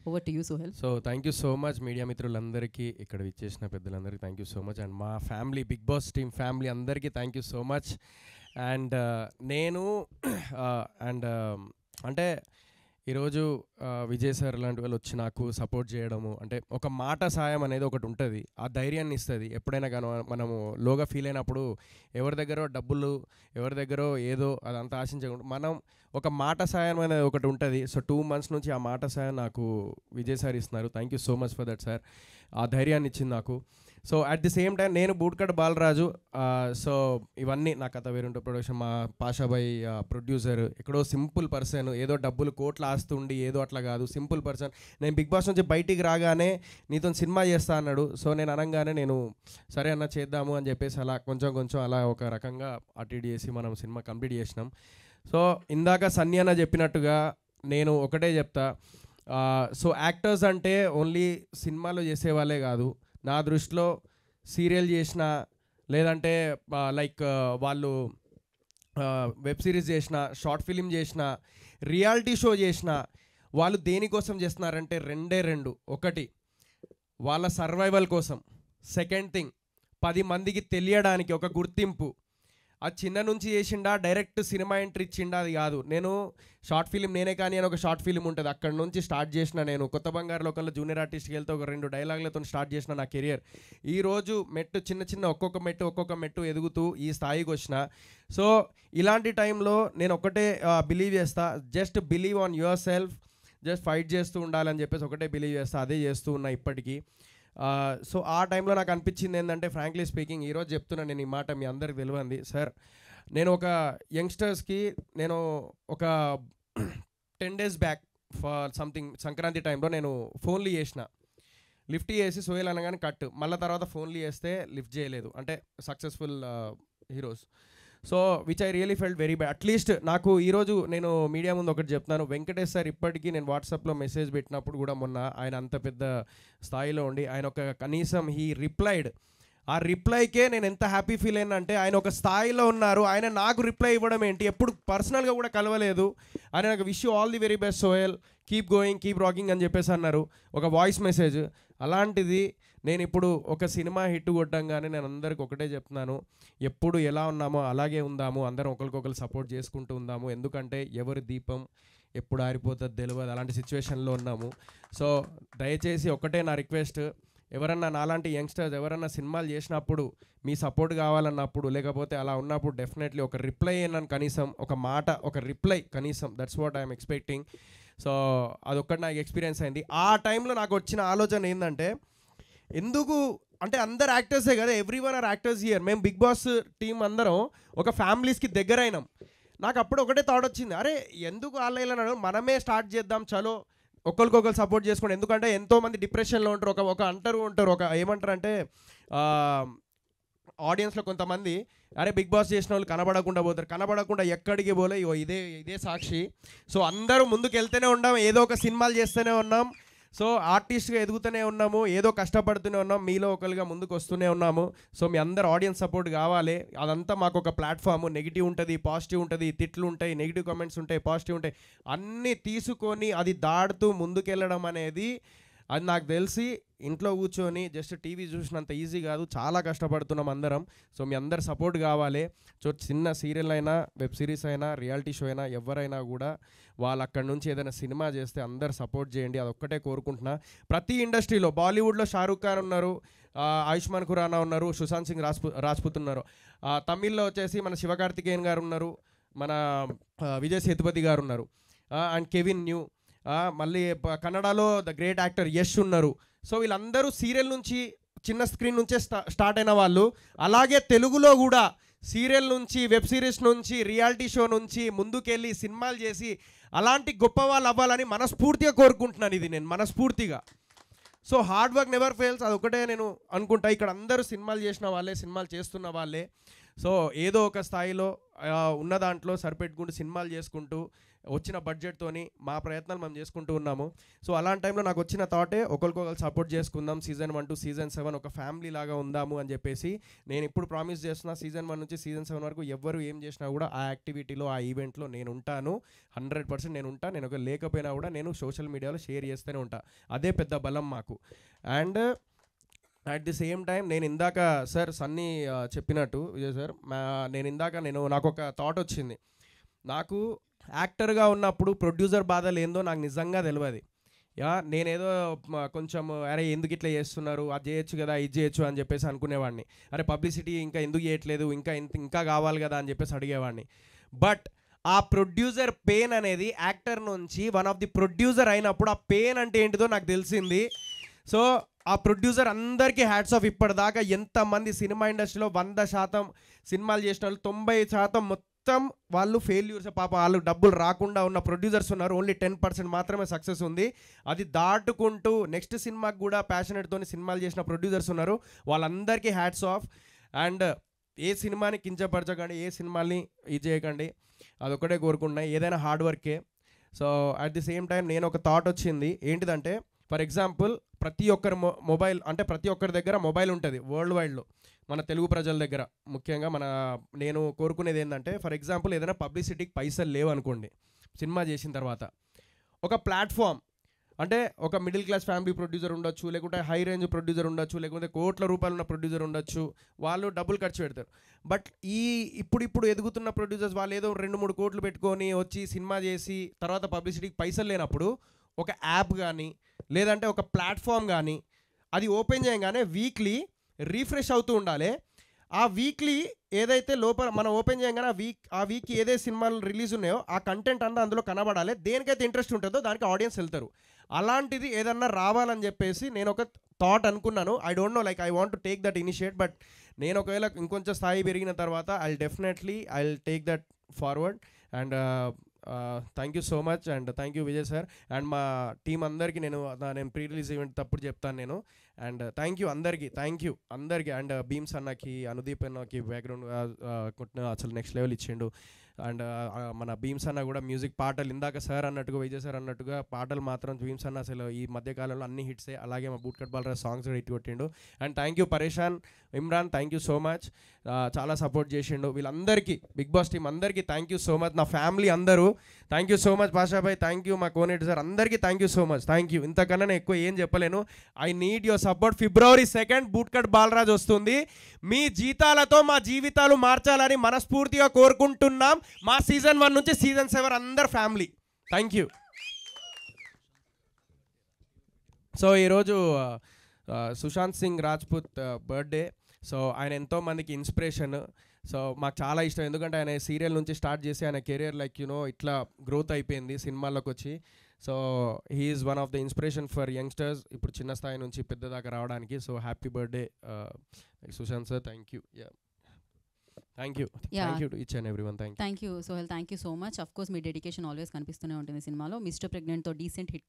Over to you Sohel. So thank you so much media మిత్రులందరికీ, ఇక్కడ విచ్చేసిన పెద్దలందరికీ thank you so much, and మా family Bigg Boss team family అందరికీ thank you so much. And నేను and అంటే ఈరోజు విజయ్ సార్ లాంటి వాళ్ళు వచ్చి నాకు సపోర్ట్ చేయడము, అంటే ఒక మాట సాయం అనేది ఒకటి ఉంటుంది, ఆ ధైర్యాన్ని ఇస్తుంది. ఎప్పుడైనా కానీ మనము లోగా ఫీల్ అయినప్పుడు ఎవరి దగ్గర డబ్బులు, ఎవరి దగ్గర ఏదో అదంతా ఆశించకుండా మనం ఒక మాట సాయం అనేది ఒకటి ఉంటుంది. సో 2 months నుంచి ఆ మాట సాయం నాకు విజయ్ సార్ ఇస్తున్నారు. Thank you so much for that sir. ఆ ధైర్యాన్ని ఇచ్చింది నాకు. So at the same time నేను బూట్కట్ బాలరాజు. సో ఇవన్నీ నా కథ వేరుంటే ప్రొడక్షన్, మా పాషాబాయ్ ప్రొడ్యూసర్, ఎక్కడో సింపుల్ పర్సన్, ఏదో డబ్బులు కోట్లు ఆస్తుండి ఏదో అట్లా కాదు, సింపుల్ పర్సన్. నేను బిగ్ బాస్ నుంచి బయటికి రాగానే నీతో సినిమా చేస్తా అన్నాడు. సో నేను అనగానే నేను సరే అన్న చేద్దాము అని చెప్పేసి అలా కొంచెం అలా ఒక రకంగా అటు ఇటు చేసి మనం సినిమా కంప్లీట్ చేసినాం. సో ఇందాక సన్నీ అన్న చెప్పినట్టుగా నేను ఒకటే చెప్తా, సో యాక్టర్స్ అంటే ఓన్లీ సినిమాలో చేసేవాళ్ళే కాదు. నా దృష్టిలో సీరియల్ చేసిన, లేదంటే లైక్ వాళ్ళు వెబ్ సిరీస్ చేసిన, షార్ట్ ఫిలిం చేసిన, రియాలిటీ షో చేసిన, వాళ్ళు దేనికోసం చేస్తున్నారంటే రెండు. ఒకటి వాళ్ళ సర్వైవల్ కోసం, సెకండ్ థింగ్ 10 మందికి తెలియడానికి ఒక గుర్తింపు. అది చిన్న నుంచి చేసిండా, డైరెక్ట్ సినిమా ఎంట్రీ ఇచ్చిండా అది కాదు. నేను షార్ట్ ఫిలిం నేనే కానీ అని ఒక షార్ట్ ఫిలిం ఉంటుంది, అక్కడ నుంచి స్టార్ట్ చేసిన. నేను కొత్త బంగారు లోకంలో జూనియర్ ఆర్టిస్ట్కి వెళ్తే ఒక 2 డైలాగులతో స్టార్ట్ చేసిన నా కెరియర్. ఈరోజు మెట్టు చిన్న ఒక్కొక్క మెట్టు ఎదుగుతూ ఈ స్థాయికి వచ్చిన. సో ఇలాంటి టైంలో నేను ఒకటే బిలీవ్ చేస్తా, just believe on your self, just fight చేస్తూ ఉండాలని చెప్పేసి ఒకటే బిలీవ్ చేస్తా. అదే చేస్తూ ఉన్నా ఇప్పటికీ. సో ఆ టైంలో నాకు అనిపించింది ఏంటంటే, ఫ్రాంక్లీ స్పీకింగ్, ఈరోజు చెప్తున్నాను నేను ఈ మాట, మీ అందరికి తెలియంది సార్. నేను ఒక యంగ్స్టర్స్కి నేను ఒక 10 days back for something Sankranti టైంలో నేను ఫోన్లు చేసిన, లిఫ్ట్ చేసి సోయల్ అనగానే కట్, మళ్ళీ తర్వాత ఫోన్లు చేస్తే లిఫ్ట్ చేయలేదు, అంటే successful heroes. So which I really felt very bad. At least నాకు ఈరోజు నేను మీడియా ముందు ఒకటి చెప్తున్నాను, వెంకటేష్ సార్ ఇప్పటికీ నేను వాట్సాప్లో మెసేజ్ పెట్టినప్పుడు కూడా, మొన్న ఆయన అంత పెద్ద స్థాయిలో ఉండి ఆయన ఒక కనీసం హీ రిప్లైడ్, ఆ రిప్లైకే నేను ఎంత హ్యాపీ ఫీల్ అయినా అంటే, ఆయన ఒక స్థాయిలో ఉన్నారు, ఆయన నాకు రిప్లై ఇవ్వడం ఏంటి, ఎప్పుడు పర్సనల్గా కూడా కలవలేదు. ఆయన నాకు wish you all the very best Sohel, keep going, keep rocking అని చెప్పేసి అన్నారు, ఒక వాయిస్ మెసేజ్. అలాంటిది నేను ఇప్పుడు ఒక సినిమా హిట్ కొట్టంగానే నేను అందరికి ఒకటే చెప్తున్నాను, ఎప్పుడు ఎలా ఉన్నామో అలాగే ఉందాము, అందరం ఒకరికొకరు సపోర్ట్ చేసుకుంటూ ఉందాము. ఎందుకంటే ఎవరి దీపం ఎప్పుడు ఆరిపోతుంది తెలియదు, అలాంటి సిచ్యువేషన్లో ఉన్నాము. సో దయచేసి ఒకటే నా రిక్వెస్ట్, ఎవరన్నా నాలాంటి యంగ్స్టర్స్ ఎవరన్నా సినిమాలు చేసినప్పుడు మీ సపోర్ట్ కావాలన్నప్పుడు, లేకపోతే అలా ఉన్నప్పుడు డెఫినెట్లీ ఒక రిప్లై అయినాను, కనీసం ఒక మాట, ఒక రిప్లై కనీసం, that's what I'm expecting. So అదొక్కటి నాకు ఎక్స్పీరియన్స్ అయింది. ఆ టైంలో నాకు వచ్చిన ఆలోచన ఏంటంటే, ఎందుకు అంటే అందరు యాక్టర్సే కదా, ఎవ్రీవన్ ఆర్ యాక్టర్స్ హియర్, మేము బిగ్ బాస్ టీం అందరం ఒక ఫ్యామిలీస్కి దగ్గర అయినాం. నాకు అప్పుడు ఒకటే థాట్ వచ్చింది, అరే ఎందుకు వాళ్ళ మనమే స్టార్ట్ చేద్దాం, చలో ఒకరికొకరు సపోర్ట్ చేసుకోండి. ఎందుకంటే ఎంతోమంది డిప్రెషన్లో ఉంటారు, ఒక ఉంటారు, ఒక ఏమంటారు అంటే ఆడియన్స్లో కొంతమంది, అరే బిగ్ బాస్ చేసిన వాళ్ళు కనబడకుండా పోతారు, కనబడకుండా ఎక్కడికి పోలే, ఇదే సాక్షి. సో అందరూ ముందుకు వెళ్తూనే ఉన్నాం, ఏదో ఒక సినిమాలు చేస్తూనే ఉన్నాం, సో ఆర్టిస్ట్గా ఎదుగుతూనే ఉన్నాము, ఏదో కష్టపడుతూనే ఉన్నాం, మీలో ఒకరిగా ముందుకు వస్తూనే ఉన్నాము. సో మీ అందరు ఆడియన్స్ సపోర్ట్ కావాలి. అదంతా మాకు ఒక ప్లాట్ఫామ్, నెగిటివ్ ఉంటుంది, పాజిటివ్ ఉంటుంది, తిట్లు ఉంటాయి, నెగిటివ్ కామెంట్స్ ఉంటాయి, పాజిటివ్ ఉంటాయి, అన్నీ తీసుకొని అది దాడుతూ ముందుకెళ్ళడం అనేది, అది నాకు తెలిసి ఇంట్లో కూర్చొని జస్ట్ టీవీ చూసినంత ఈజీ కాదు, చాలా కష్టపడుతున్నాం అందరం. సో మీ అందరు సపోర్ట్ కావాలి. సో చిన్న సీరియల్ అయినా, వెబ్ సిరీస్ అయినా, రియాలిటీ షో అయినా, ఎవరైనా కూడా వాళ్ళు అక్కడి నుంచి ఏదైనా సినిమా చేస్తే అందరు సపోర్ట్ చేయండి, అదొక్కటే కోరుకుంటున్నా. ప్రతి ఇండస్ట్రీలో, బాలీవుడ్లో షారూఖ్ ఖాన్ ఉన్నారు, ఆయుష్మాన్ ఖురానా ఉన్నారు, సుశాంత్ సింగ్ రాజ్పుత్ ఉన్నారు, తమిళ్లో వచ్చేసి మన శివకార్తికేయన్ గారు ఉన్నారు, మన విజయ్ సేతుపతి గారు ఉన్నారు, అండ్ కెవిన్ న్యూ, మళ్ళీ కన్నడలో ద గ్రేట్ యాక్టర్ యష్ ఉన్నారు. సో వీళ్ళందరూ సీరియల్ నుంచి, చిన్న స్క్రీన్ నుంచే స్టార్ట్ అయిన వాళ్ళు. అలాగే తెలుగులో కూడా సీరియల్ నుంచి, వెబ్ సిరీస్ నుంచి, రియాలిటీ షో నుంచి ముందుకెళ్ళి సినిమాలు చేసి అలాంటి గొప్ప వాళ్ళు అవ్వాలని మనస్ఫూర్తిగా కోరుకుంటున్నాను. ఇది నేను మనస్ఫూర్తిగా. So hard work never fails, అదొకటే నేను అనుకుంటా. ఇక్కడ అందరూ సినిమాలు చేసిన వాళ్ళే, సినిమాలు చేస్తున్న వాళ్ళే. సో ఏదో ఒక స్థాయిలో ఉన్న దాంట్లో సరిపెట్టుకుంటూ సినిమాలు చేసుకుంటూ వచ్చిన బడ్జెట్తోని మా ప్రయత్నాలు మేము చేసుకుంటూ ఉన్నాము. సో అలాంటి టైంలో నాకు వచ్చిన థాటే ఒకరికొకరు సపోర్ట్ చేసుకుందాం, సీజన్ 1 to సీజన్ 7 ఒక ఫ్యామిలీ లాగా ఉందాము అని చెప్పేసి నేను ఇప్పుడు ప్రామిస్ చేస్తున్నా. సీజన్ 1 నుంచి సీజన్ 7 వరకు ఎవరు ఏం చేసినా కూడా ఆ యాక్టివిటీలో, ఆ ఈవెంట్లో నేను ఉంటాను. 100% నేను ఉంటాను. నేను ఒక లేకపోయినా కూడా నేను సోషల్ మీడియాలో షేర్ చేస్తూనే ఉంటా. అదే పెద్ద బలం మాకు. And at the same time నేను ఇందాక సార్ సన్నీ చెప్పినట్టు విజయ్ సార్, నాకు ఒక థాట్ వచ్చింది. నాకు యాక్టర్గా ఉన్నప్పుడు ప్రొడ్యూసర్ బాధలు ఏందో నాకు నిజంగా తెలియదు. నేనేదో కొంచెం అరే ఎందుకు ఇట్లా చేస్తున్నారు, అది చేయొచ్చు కదా, ఇది చేయొచ్చు అని చెప్పేసి అనుకునేవాడిని. అరే పబ్లిసిటీ ఇంకా ఎందుకు చేయట్లేదు, ఇంకా కావాలి కదా అని చెప్పేసి అడిగేవాడిని. బట్ ఆ ప్రొడ్యూసర్ పెయిన్ అనేది యాక్టర్ నుంచి వన్ ఆఫ్ ది ప్రొడ్యూసర్ అయినప్పుడు ఆ పెయిన్ అంటే ఏంటిదో నాకు తెలిసింది. సో ఆ ప్రొడ్యూసర్ అందరికీ హ్యాట్స్ ఆఫ్. ఇప్పటిదాకా ఎంతమంది సినిమా ఇండస్ట్రీలో 100% సినిమాలు చేసిన వాళ్ళు 90% మొత్తం వాళ్ళు ఫెయిల్యూర్స్. పాప వాళ్ళు డబ్బులు రాకుండా ఉన్న ప్రొడ్యూసర్స్ ఉన్నారు. ఓన్లీ 10% మాత్రమే సక్సెస్ ఉంది. అది దాటుకుంటూ నెక్స్ట్ సినిమాకి కూడా ప్యాషనెట్తోని సినిమాలు చేసిన ప్రొడ్యూసర్స్ ఉన్నారు. వాళ్ళందరికీ హ్యాట్స్ ఆఫ్. అండ్ ఏ సినిమాని కించపరచకండి, ఏ సినిమాని ఇది చేయకండి, అదొక్కటే కోరుకుంటున్నాయి. ఏదైనా హార్డ్ వర్కే. So at the same time నేను ఒక థాట్ వచ్చింది. ఏంటిదంటే ఫర్ ఎగ్జాంపుల్ ప్రతి ఒక్కరి మొబైల్ అంటే ప్రతి ఒక్కరి దగ్గర మొబైల్ ఉంటుంది వరల్డ్ వైడ్లో, మన తెలుగు ప్రజల దగ్గర ముఖ్యంగా. నేను కోరుకునేది ఏంటంటే ఫర్ ఎగ్జాంపుల్ ఏదైనా పబ్లిసిటీకి పైసలు లేవు అనుకోండి, సినిమా చేసిన తర్వాత ఒక ప్లాట్ఫామ్ అంటే ఒక మిడిల్ క్లాస్ ఫ్యామిలీ ప్రొడ్యూసర్ ఉండొచ్చు, లేకుంటే హై రేంజ్ ప్రొడ్యూసర్ ఉండొచ్చు, లేకుంటే కోట్ల రూపాయలు ఉన్న ప్రొడ్యూసర్ ఉండొచ్చు. వాళ్ళు డబ్బులు ఖర్చు పెడతారు. బట్ ఇప్పుడు ఎదుగుతున్న ప్రొడ్యూసర్స్ వాళ్ళు ఏదో 2-3 కోట్లు పెట్టుకొని వచ్చి సినిమా చేసి తర్వాత పబ్లిసిటీకి పైసలు లేనప్పుడు ఒక యాప్ కానీ లేదంటే ఒక ప్లాట్ఫామ్ కానీ అది ఓపెన్ చేయగానే వీక్లీ రీఫ్రెష్ అవుతూ ఉండాలి. ఆ వీక్లీ ఏదైతే లోపల మనం ఓపెన్ చేయగానే ఆ వీక్ ఏదైతే సినిమాలు రిలీజ్ ఉన్నాయో ఆ కంటెంట్ అంతా అందులో కనబడాలి. దేనికైతే ఇంట్రెస్ట్ ఉంటుందో దానికి ఆడియన్స్ వెళ్తారు. అలాంటిది ఏదన్నా రావాలని చెప్పేసి నేను ఒక థాట్ అనుకున్నాను. I don't know, like I want to take that initiate. But నేను ఒకవేళ ఇంకొంచెం స్థాయి పెరిగిన తర్వాత I will take that forward. And thank you so much. And thank you Vijay sir. And మా టీం అందరికీ నేను ప్రీ రిలీజ్ ఈవెంట్ తప్పుడు చెప్తాను నేను. అండ్ థ్యాంక్ యూ అందరికీ. అండ్ భీమ్స్ అన్నకి, అనుదీప్ అన్నకి బ్యాక్గ్రౌండ్ అసలు నెక్స్ట్ లెవెల్ ఇచ్చిండు. అండ్ మన భీమ్స్ అన్న కూడా మ్యూజిక్ పాటలు ఇందాక సార్ అన్నట్టుగా, విజయ్ సార్ అన్నట్టుగా పాటలు మాత్రం భీమ్స్ అన్న అసలు ఈ మధ్యకాలంలో అన్ని హిట్సే. అలాగే మా బూట్ కట్ బాలరాజ్ సాంగ్స్ కూడా హిట్ కొట్టిండు. And thank you Pareshan, Imran, thank you so much. చాలా సపోర్ట్ చేసిండు. వీళ్ళందరికీ బిగ్ బాస్ టీం అందరికీ థ్యాంక్ యూ సో మచ్. నా ఫ్యామిలీ అందరూ thank you so much. Pashabhai thank you. మా కోనేటి సార్ అందరికీ thank you so much. Thank you. ఇంతకన్నా నేను ఎక్కువ ఏం చెప్పలేను. I need your support. February 2 boot cut Balaraj వస్తుంది. మీ జీతాలతో మా జీవితాలు మార్చాలని మనస్ఫూర్తిగా కోరుకుంటున్నాం. మా సీజన్ 1 నుంచి సీజన్ 7 అందరు ఫ్యామిలీ. Thank you. సో ఈరోజు సుశాంత్ సింగ్ రాజ్పుత్ బర్త్డే. సో ఆయన ఎంతోమందికి ఇన్స్పిరేషన్. సో మాకు చాలా ఇష్టం, ఎందుకంటే ఆయన సీరియల్ నుంచి స్టార్ట్ చేసి ఆయన కెరియర్ ఇట్లా గ్రోత్ అయిపోయింది సినిమాల్లోకి వచ్చి. So he is one of the inspiration for youngsters ఇప్పుడు చిన్న స్థాయి నుంచి పెద్ద దాకా రావడానికి. So happy birthday Sushant sir. Thank you. Thank you to each and everyone. Thank you Sohail. Thank you so much. Of course మీ డెడికేషన్ ఆల్వేస్ కనిపిస్తూనే ఉంటుంది సినిమాలో. Mister ప్రెగ్నెంట్తో decent hit